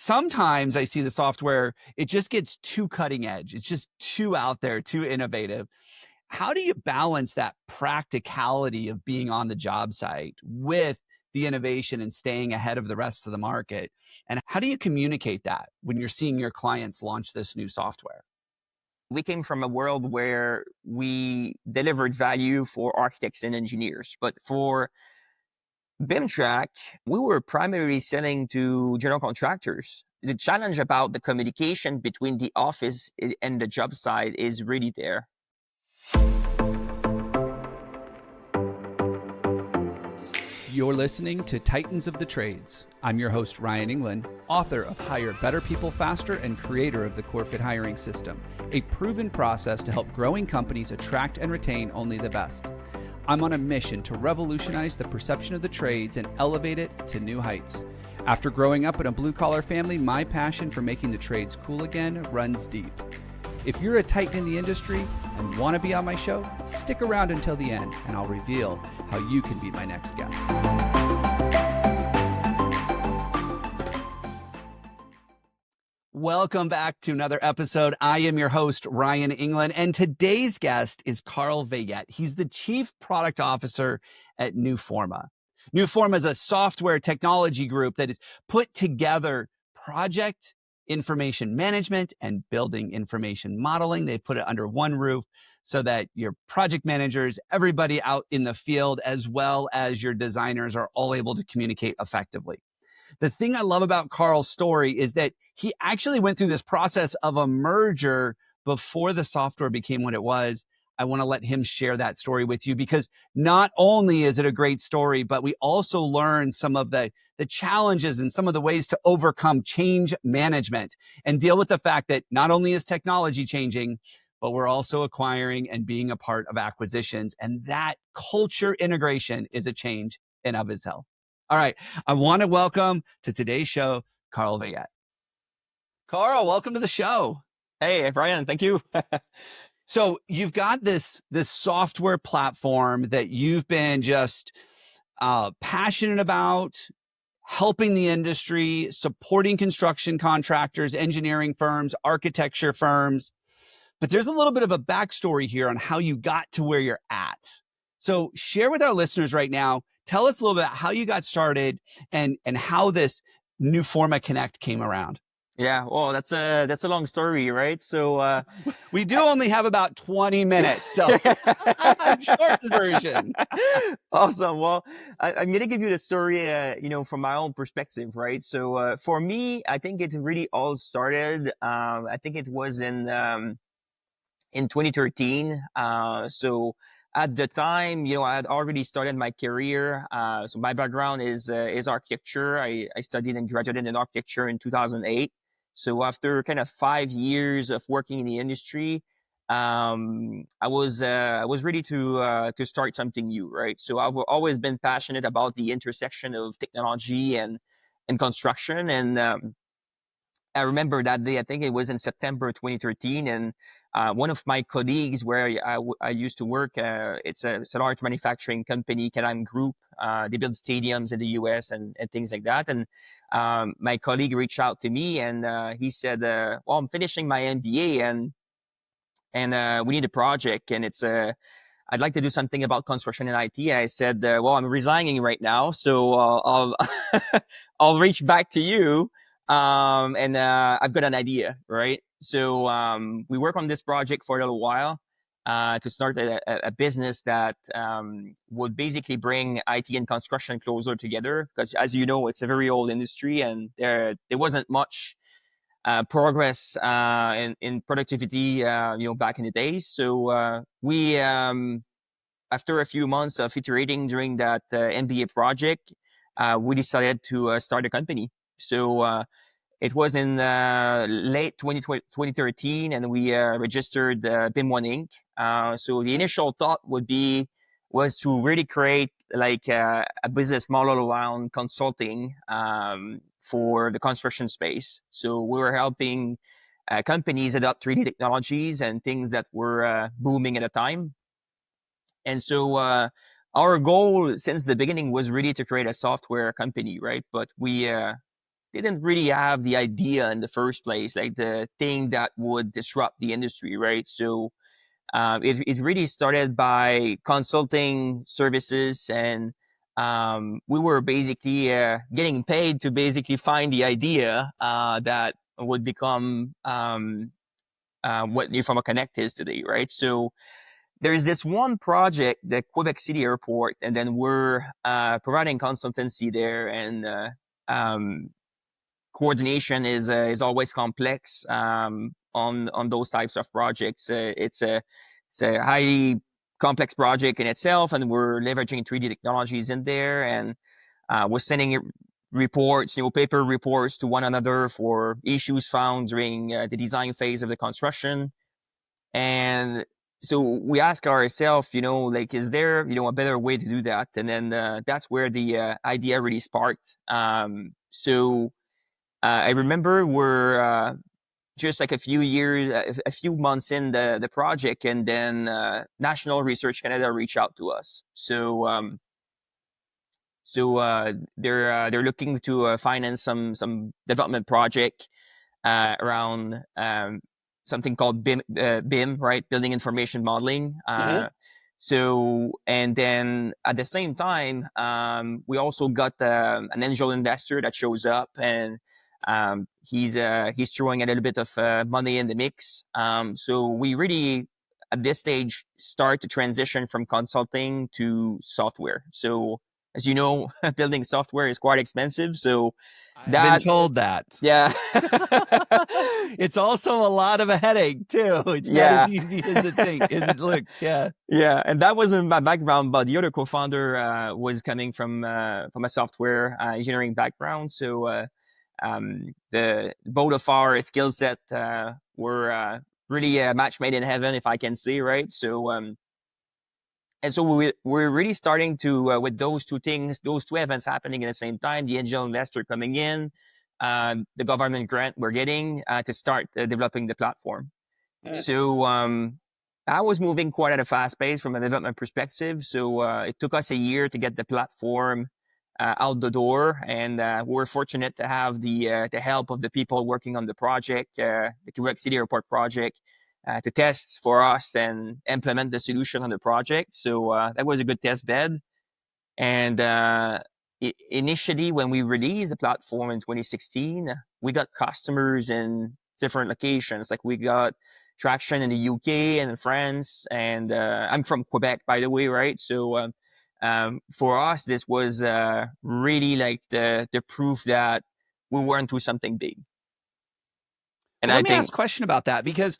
sometimes I see the software, it just gets too cutting edge. It's just too out there, too innovative. How do you balance that practicality of being on the job site with the innovation and staying ahead of the rest of the market? And how do you communicate that when you're seeing your clients launch this new software? We came from a world where we delivered value for architects and engineers. But for BIMTrack, we were primarily selling to general contractors. The challenge about the communication between the office and the job site is really there. You're listening to Titans of the Trades. I'm your host, Ryan Englin, author of Hire Better People Faster and creator of the CoreFit Hiring System, a proven process to help growing companies attract and retain only the best. I'm on a mission to revolutionize the perception of the trades and elevate it to new heights. After growing up in a blue-collar family, my passion for making the trades cool again runs deep. If you're a titan in the industry and want to be on my show, stick around until the end and I'll reveal how you can be my next guest. Welcome back to another episode. I am your host, Ryan Englin, and today's guest is Carl Veillette. He's the Chief Product Officer at Newforma. Newforma is a software technology group that has put together project information management and building information modeling. They put it under one roof so that your project managers, everybody out in the field, as well as your designers are all able to communicate effectively. The thing I love about Carl's story is that he actually went through this process of a merger before the software became what it was. I want to let him share that story with you because not only is it a great story, but we also learn some of the challenges and some of the ways to overcome change management and deal with the fact that not only is technology changing, but we're also acquiring and being a part of acquisitions. And that culture integration is a change in of itself. All right. I want to welcome to today's show, Carl Veillette. Carl, welcome to the show. Hey, Brian, thank you. So you've got this software platform that you've been just passionate about, helping the industry, supporting construction contractors, engineering firms, architecture firms. But there's a little bit of a backstory here on how you got to where you're at. So share with our listeners right now, tell us a little bit about how you got started and how this Newforma Connect came around. Yeah, well, that's a long story, right? So we do only have about 20 minutes, so short version. Awesome. Well, I'm gonna give you the story, from my own perspective, right? So for me, I think it really all started. I think it was in 2013. So at the time, I had already started my career. So my background is architecture. I studied and graduated in architecture in 2008. So after kind of 5 years of working in the industry, I was ready to start something new, right? So I've always been passionate about the intersection of technology and construction. And I remember that day, I think it was in September 2013, and one of my colleagues where I used to work, it's a large manufacturing company, Canam Group. They build stadiums in the US and things like that. And my colleague reached out to me and he said, well, I'm finishing my MBA and we need a project and I'd like to do something about construction and IT. I said, well, I'm resigning right now, so I'll I'll reach back to you. And I've got an idea, right? So we work on this project for a little while to start a business that would basically bring IT and construction closer together. Because as you know, it's a very old industry, and there wasn't much progress in productivity, back in the days. So we, after a few months of iterating during that MBA project, we decided to start a company. So it was in late 2013, and we registered BIM1 Inc. So the initial thought was to really create like a business model around consulting for the construction space. So we were helping companies adopt 3D technologies and things that were booming at the time. And so our goal since the beginning was really to create a software company, right? But we didn't really have the idea in the first place, like the thing that would disrupt the industry, right? So it really started by consulting services, and we were basically getting paid to basically find the idea that would become what Newforma Connect is today, right? So there's this one project, the Quebec City Airport, and then we're providing consultancy there, and um, coordination is always complex on those types of projects. It's a highly complex project in itself, and we're leveraging 3D technologies in there, and we're sending reports, paper reports to one another for issues found during the design phase of the construction. And so we ask ourselves, like, is there, a better way to do that? And then that's where the idea really sparked. So I remember we're just like a few months in the project, and then National Research Canada reached out to us. So they're looking to finance some development project around something called BIM, right? Building Information Modeling. Mm-hmm. So, and then at the same time, we also got an angel investor that shows up, and he's throwing a little bit of money in the mix. So we really, at this stage, start to transition from consulting to software. So, as you know, building software is quite expensive. So I've been that, told that. yeah. It's also a lot of a headache too. It's not as Yeah. easy as it looks. Yeah. Yeah, and that wasn't my background, but the other co-founder was coming from a software engineering background. So the both of our skill set were really a match made in heaven, if I can say, right? So and so we're really starting to with those two things, those two events happening at the same time. The angel investor coming in, the government grant we're getting to start developing the platform. Mm. So I was moving quite at a fast pace from a development perspective. So it took us a year to get the platform out the door, and we were fortunate to have the help of the people working on the project, the Quebec City Airport project, to test for us and implement the solution on the project. So that was a good test bed. And initially, when we released the platform in 2016, we got customers in different locations. Like we got traction in the UK and in France. And I'm from Quebec, by the way, right? So for us, this was really like the proof that we were into something big. And Well, I let me think, ask a question about that because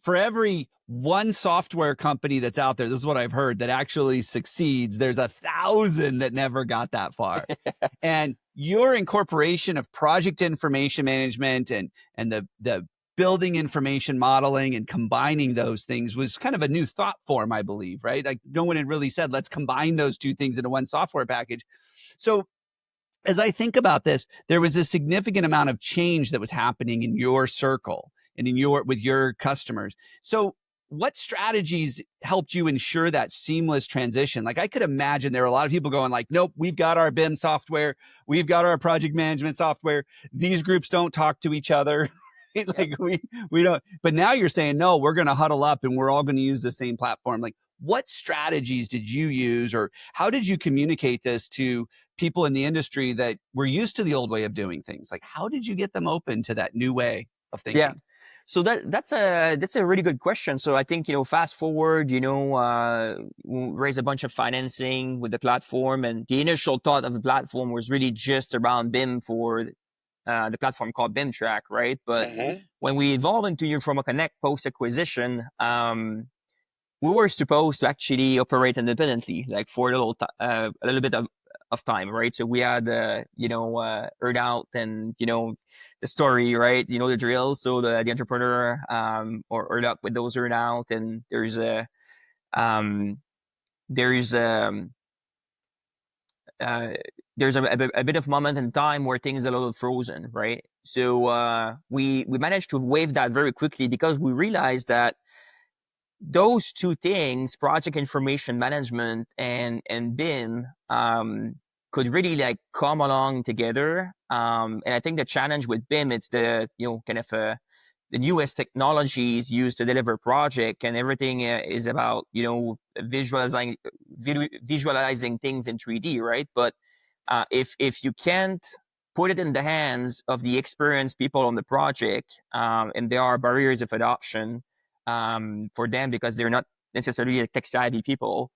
for every one software company that's out there, this is what I've heard that actually succeeds. There's 1,000 that never got that far. And your incorporation of project information management and the building information modeling and combining those things was kind of a new thought form, I believe, right? Like no one had really said, let's combine those two things into one software package. So as I think about this, there was a significant amount of change that was happening in your circle and with your customers. So what strategies helped you ensure that seamless transition? Like I could imagine there are a lot of people going like, nope, we've got our BIM software. We've got our project management software. These groups don't talk to each other. Like we don't, but now you're saying, no, we're going to huddle up and we're all going to use the same platform. Like what strategies did you use or how did you communicate this to people in the industry that were used to the old way of doing things? Like how did you get them open to that new way of yeah. thinking? So that's a really good question. So I think, fast forward, we raise a bunch of financing with the platform, and the initial thought of the platform was really just around BIM for the platform called BIM Track, right? But when we evolved into Newforma Connect post acquisition, we were supposed to actually operate independently, like for a little bit of time, right? So we had, earn out and, the story, right? You know, the drill. So the entrepreneur, or luck with those earn out. And um, there's, um, there's a bit of moment in time where things are a little frozen, right? So we managed to wave that very quickly because we realized that those two things, project information management and BIM, could really like come along together. And I think the challenge with BIM, it's the, kind of the newest technologies used to deliver project, and everything is about, visualizing things in 3D, right? But if you can't put it in the hands of the experienced people on the project, and there are barriers of adoption for them because they're not necessarily tech savvy people,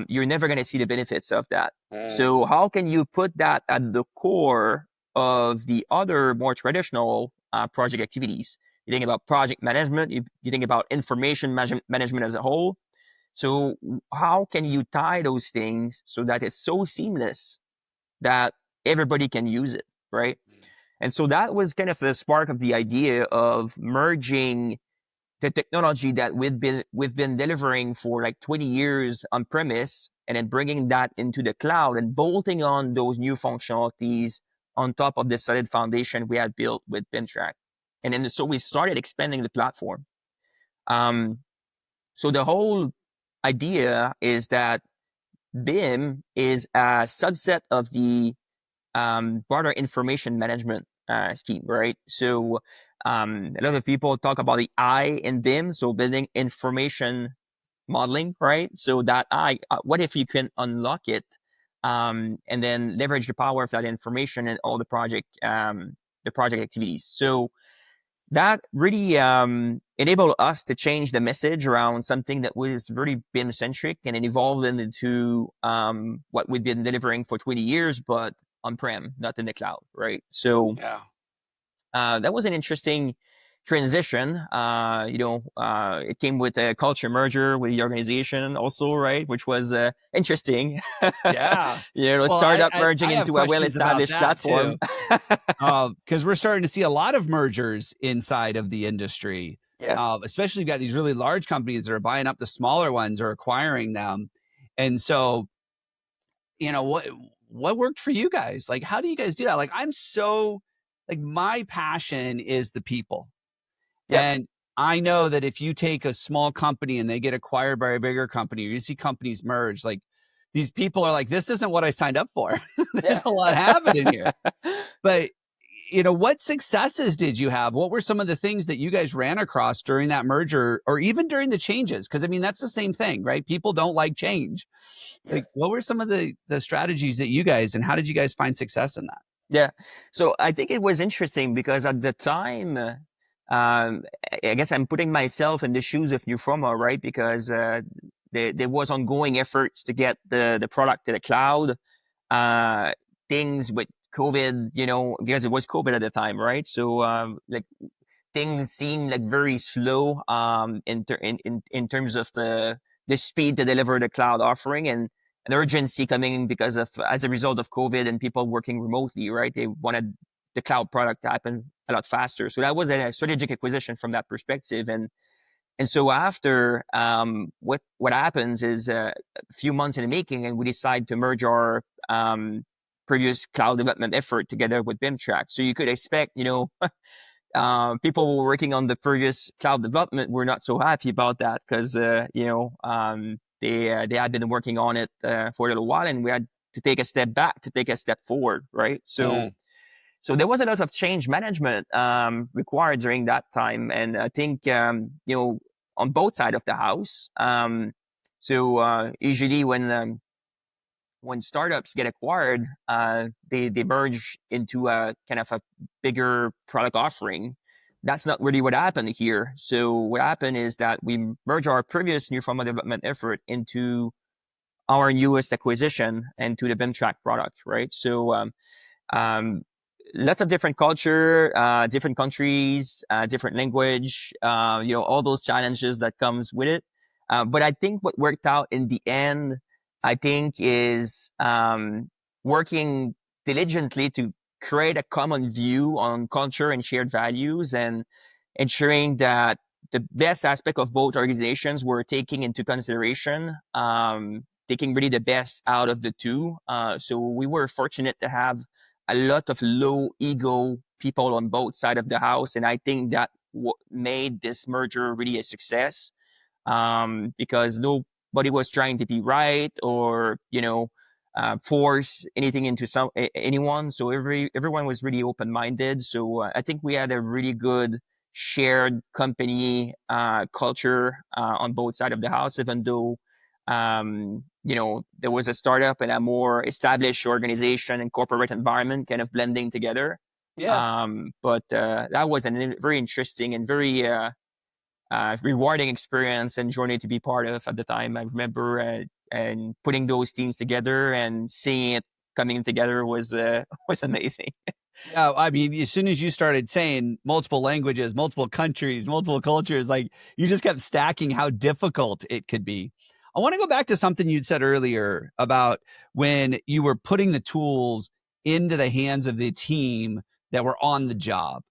you're never going to see the benefits of that. So how can you put that at the core of the other more traditional project activities? You think about project management, you think about information management as a whole. So how can you tie those things so that it's so seamless that everybody can use it, right? And so that was kind of the spark of the idea of merging the technology that we've been delivering for like 20 years on premise, and then bringing that into the cloud and bolting on those new functionalities on top of the solid foundation we had built with BIMtrack. And then so we started expanding the platform. Um, so the whole idea is that BIM is a subset of the broader information management scheme, right? So a lot of people talk about the I in BIM, so building information modeling, right? So that what if you can unlock it, and then leverage the power of that information and all the project activities. So that really enabled us to change the message around something that was really BIM centric, and it evolved into what we've been delivering for 20 years, but on-prem, not in the cloud, right? So Yeah. that was an interesting transition. It came with a culture merger with the organization also, right? Which was interesting. Yeah. A Well, startup merging I have into a questions about well-established that platform. too. Because we're starting to see a lot of mergers inside of the industry. Yeah. Especially you've got these really large companies that are buying up the smaller ones or acquiring them. And so, what worked for you guys? Like, how do you guys do that? Like, my passion is the people. Yep. And I know that if you take a small company and they get acquired by a bigger company, or you see companies merge, like these people are like, this isn't what I signed up for. There's Yeah. a lot happening here. But what successes did you have? What were some of the things that you guys ran across during that merger, or even during the changes? Because I mean, that's the same thing, right? People don't like change. Yeah. Like, what were some of the strategies that you guys, and how did you guys find success in that? Yeah. So I think it was interesting because at the time, I guess I'm putting myself in the shoes of Newforma, right? Because there was ongoing efforts to get the product to the cloud. Uh, Things with COVID, because it was COVID at the time, right? So like things seemed like very slow in terms of the speed to deliver the cloud offering, and an urgency coming because of as a result of COVID and people working remotely, right? They wanted the cloud product to happen a lot faster. So that was a strategic acquisition from that perspective. And so after what happens is a few months in the making, and we decide to merge our previous cloud development effort together with BIMtrack. So you could expect, people who were working on the previous cloud development were not so happy about that because they had been working on it for a little while, and we had to take a step back to take a step forward, right? So there was a lot of change management required during that time, and I think on both sides of the house. Usually when startups get acquired, they merge into a kind of a bigger product offering. That's not really what happened here. So what happened is that we merge our previous Newforma development effort into our newest acquisition and to the BIMtrack product, right? So um, lots of different culture, different countries, different language, all those challenges that comes with it. But I think what worked out in the end, I think, is working diligently to create a common view on culture and shared values, and ensuring that the best aspect of both organizations were taking into consideration, taking really the best out of the two. So we were fortunate to have a lot of low ego people on both sides of the house. And I think that made this merger really a success, because nobody was trying to be right or, force anything into anyone. So everyone was really open minded. So I think we had a really good shared company culture on both sides of the house, even though there was a startup and a more established organization and corporate environment kind of blending together. Yeah. But that was a very interesting and very rewarding experience and journey to be part of at the time. I remember and putting those teams together and seeing it coming together was was amazing. Yeah, I mean, as soon as you started saying multiple languages, multiple countries, multiple cultures, like you just kept stacking how difficult it could be. I want to go back to something you'd said earlier about when you were putting the tools into the hands of the team that were on the job.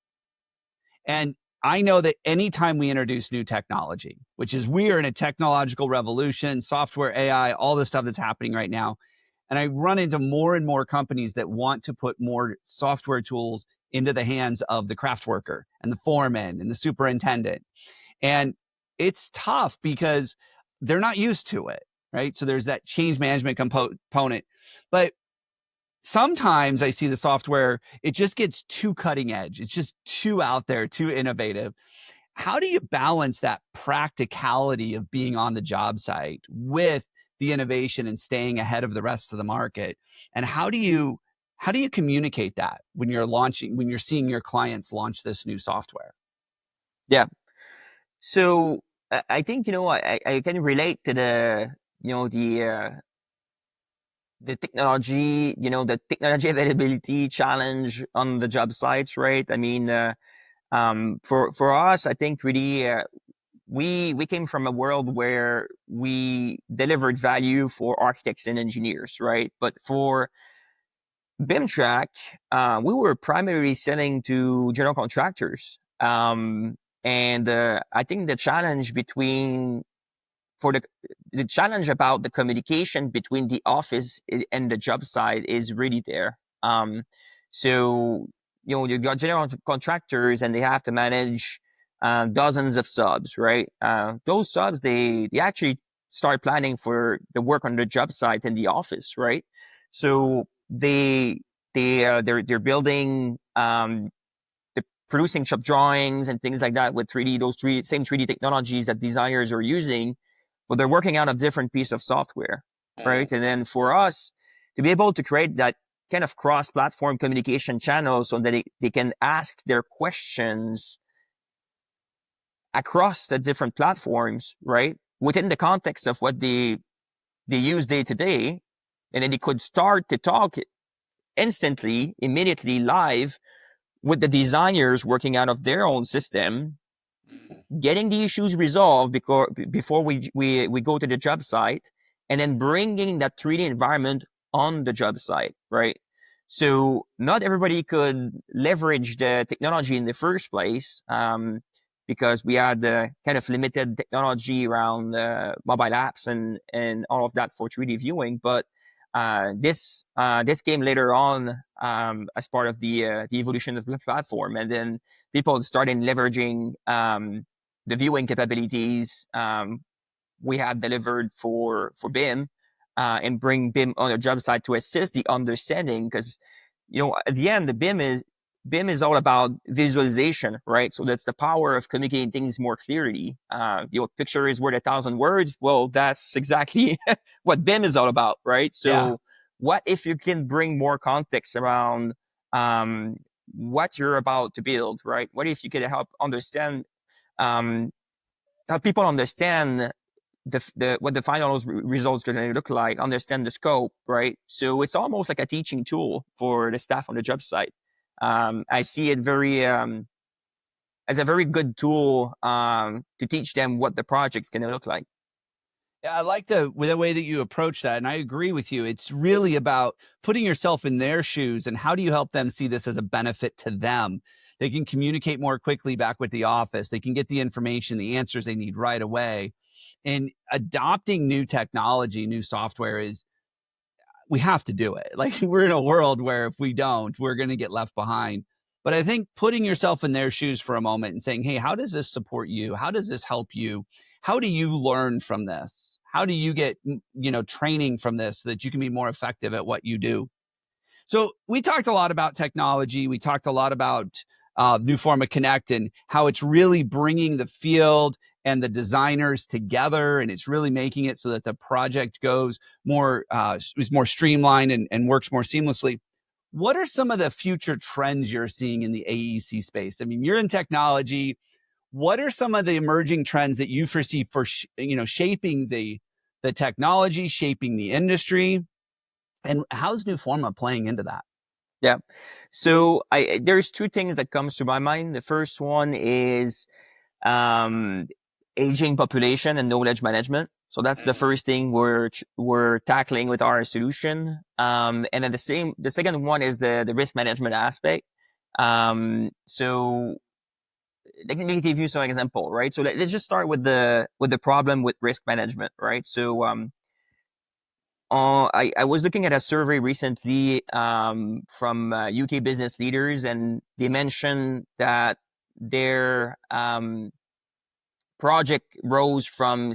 And I know that anytime we introduce new technology, which is we are in a technological revolution, software, AI, all the stuff that's happening right now. And I run into more and more companies that want to put more software tools into the hands of the craft worker and the foreman and the superintendent. And it's tough because they're not used to it, right? So there's that change management component. But sometimes I see the software, it just gets too cutting edge. It's just too out there, too innovative. How do you balance that practicality of being on the job site with the innovation and staying ahead of the rest of the market? And how do you communicate that when you're seeing your clients launch this new software? Yeah. So I think I can relate to the technology, the technology availability challenge on the job sites, right? I mean, for us, I think really we came from a world where we delivered value for architects and engineers, right? But for BIMtrack, we were primarily selling to general contractors. And I think the challenge about the communication between the office and the job site is really there. So you got general contractors and they have to manage dozens of subs, right? Those subs they actually start planning for the work on the job site in the office, right? So they're building they're producing shop drawings and things like that with 3D, those same 3D technologies that designers are using, but they're working out a different piece of software, right? And then for us to be able to create that kind of cross-platform communication channel so that they can ask their questions across the different platforms, right? Within the context of what they use day to day, and then they could start to talk instantly, immediately, live with the designers working out of their own system, getting the issues resolved before we go to the job site, and then bringing that 3D environment on the job site, right? So not everybody could leverage the technology in the first place, because we had the kind of limited technology around mobile apps and all of that for 3D viewing. But this came later on as part of the evolution of the platform, and then people started leveraging the viewing capabilities we had delivered for BIM, and bring BIM on the job site to assist the understanding, because at the end the BIM is all about visualization, right? So that's the power of communicating things more clearly. Picture is worth 1,000 words. Well, that's exactly what BIM is all about, right? Yeah. So what if you can bring more context around what you're about to build, right? What if you could um, help people understand what the final results are going to look like, understand the scope, right? So it's almost like a teaching tool for the staff on the job site. I see it very as a very good tool to teach them what the project's going to look like. Yeah, I like the way that you approach that. And I agree with you. It's really about putting yourself in their shoes and how do you help them see this as a benefit to them? They can communicate more quickly back with the office. They can get the information, the answers they need right away. And adopting new technology, new software we have to do it. Like we're in a world where if we don't, we're going to get left behind. But I think putting yourself in their shoes for a moment and saying, hey, how does this support you? How does this help you? How do you learn from this? how do you get, training from this so that you can be more effective at what you do? So we talked a lot about technology. We talked a lot about Newforma Connect and how it's really bringing the field and the designers together, and it's really making it so that the project goes more is more streamlined and works more seamlessly. What are some of the future trends you're seeing in the AEC space? I mean, you're in technology. What are some of the emerging trends that you foresee for shaping the technology, shaping the industry, and how's Newforma playing into that? Yeah. So there's two things that comes to my mind. The first one is um, aging population and knowledge management. So that's the first thing we're tackling with our solution. And then the second one is the risk management aspect. So let me give you some example, right? So let's just start with the problem with risk management, right? So I was looking at a survey recently from UK business leaders, and they mentioned that their project rose from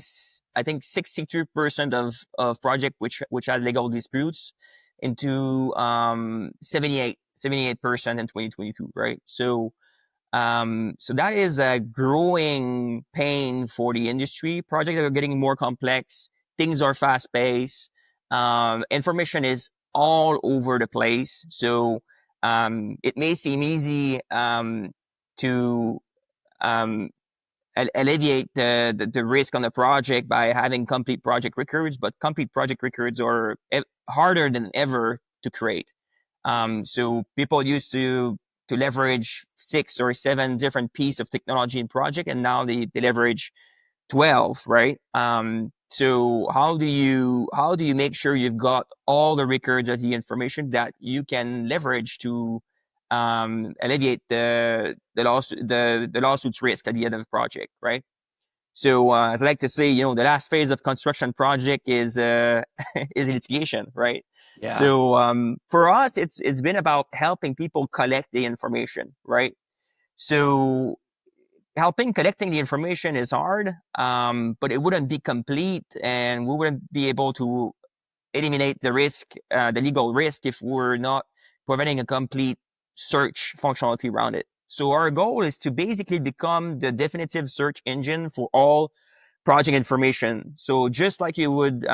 I think 62% of project which had legal disputes into 78% in 2022, right? So that is a growing pain for the industry. Projects are getting more complex. Things are fast paced. Information is all over the place. So it may seem easy to um, alleviate the risk on the project by having complete project records, but complete project records are harder than ever to create. So people used to leverage 6 or 7 different pieces of technology in project, and now they leverage 12, right? So how do you make sure you've got all the records of the information that you can leverage to alleviate the lawsuits risk at the end of the project, right? So as I like to say, the last phase of construction project is is litigation, right? Yeah. So for us, it's been about helping people collect the information, right? So helping collecting the information is hard, but it wouldn't be complete, and we wouldn't be able to eliminate the risk, the legal risk, if we're not providing a complete search functionality around it. So our goal is to basically become the definitive search engine for all project information. So just like you would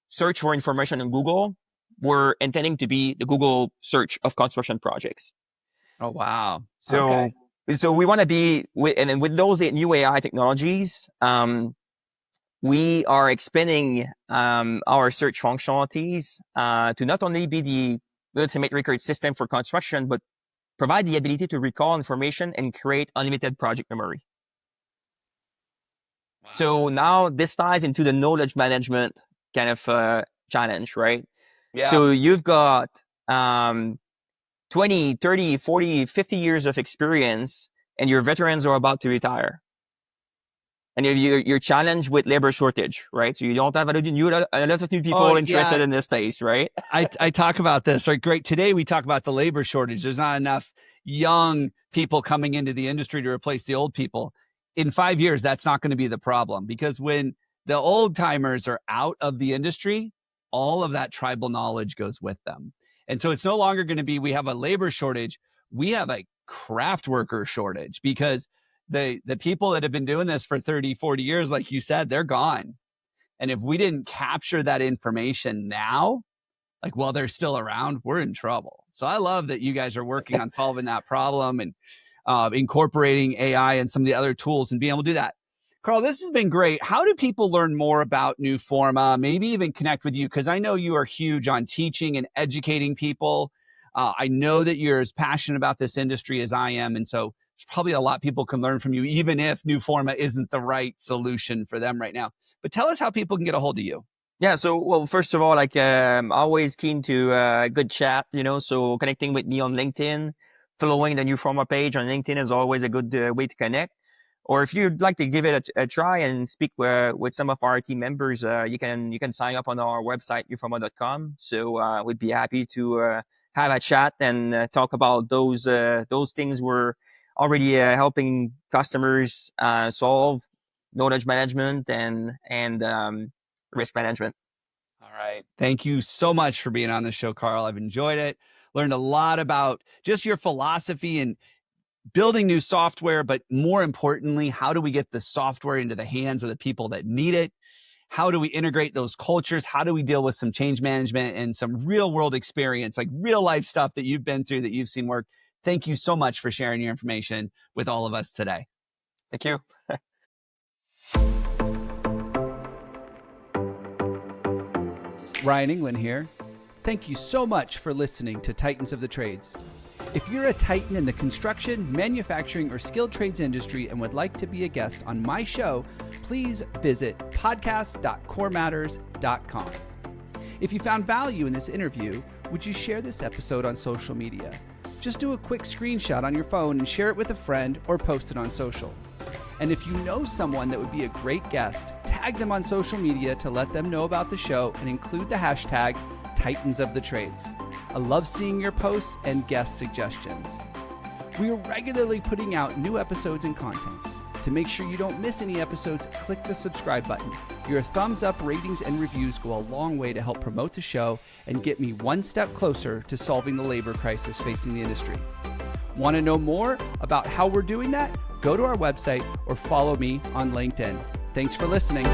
search for information on Google, we're intending to be the Google search of construction projects. Oh, wow. So, Okay. so we want to be and then with those new AI technologies, we are expanding our search functionalities to not only be the ultimate record system for construction, but provide the ability to recall information and create unlimited project memory. Wow. So now this ties into the knowledge management kind of challenge, right? Yeah. So you've got 20, 30, 40, 50 years of experience, and your veterans are about to retire. And you're challenged with labor shortage, right? So you don't have a lot of new Oh, people interested yeah. in this space, right? I talk about this, right? Great. Today we talk about the labor shortage. There's not enough young people coming into the industry to replace the old people. In 5 years, that's not going to be the problem, because when the old timers are out of the industry, all of that tribal knowledge goes with them. And so it's no longer going to be, we have a labor shortage. We have a craft worker shortage, because the people that have been doing this for 30, 40 years, like you said, they're gone. And if we didn't capture that information now, like while they're still around, we're in trouble. So I love that you guys are working on solving that problem and incorporating AI and some of the other tools and being able to do that. Carl, this has been great. How do people learn more about Newforma, maybe even connect with you? Because I know you are huge on teaching and educating people. I know that you're as passionate about this industry as I am. And so there's probably a lot people can learn from you, even if Newforma isn't the right solution for them right now. But tell us how people can get a hold of you. Yeah. So, well, first of all, like, always keen to good chat, so connecting with me on LinkedIn, following the Newforma page on LinkedIn is always a good way to connect. Or if you'd like to give it a try and speak with some of our team members, you can sign up on our website, newforma.com. So we'd be happy to have a chat and talk about those things we're already helping customers solve. knowledge management and risk management. All right. Thank you so much for being on the show, Carl. I've enjoyed it. Learned a lot about just your philosophy and building new software, but more importantly, how do we get the software into the hands of the people that need it? How do we integrate those cultures? How do we deal with some change management and some real world experience, like real life stuff that you've been through, that you've seen work? Thank you so much for sharing your information with all of us today. Thank you. Ryan Englin here. Thank you so much for listening to Titans of the Trades. If you're a titan in the construction, manufacturing, or skilled trades industry and would like to be a guest on my show, please visit podcast.corematters.com. If you found value in this interview, would you share this episode on social media? Just do a quick screenshot on your phone and share it with a friend or post it on social. And if you know someone that would be a great guest, tag them on social media to let them know about the show and include the hashtag Titans of the Trades. I love seeing your posts and guest suggestions. We are regularly putting out new episodes and content. To make sure you don't miss any episodes, click the subscribe button. Your thumbs up, ratings, and reviews go a long way to help promote the show and get me one step closer to solving the labor crisis facing the industry. Want to know more about how we're doing that? Go to our website or follow me on LinkedIn. Thanks for listening.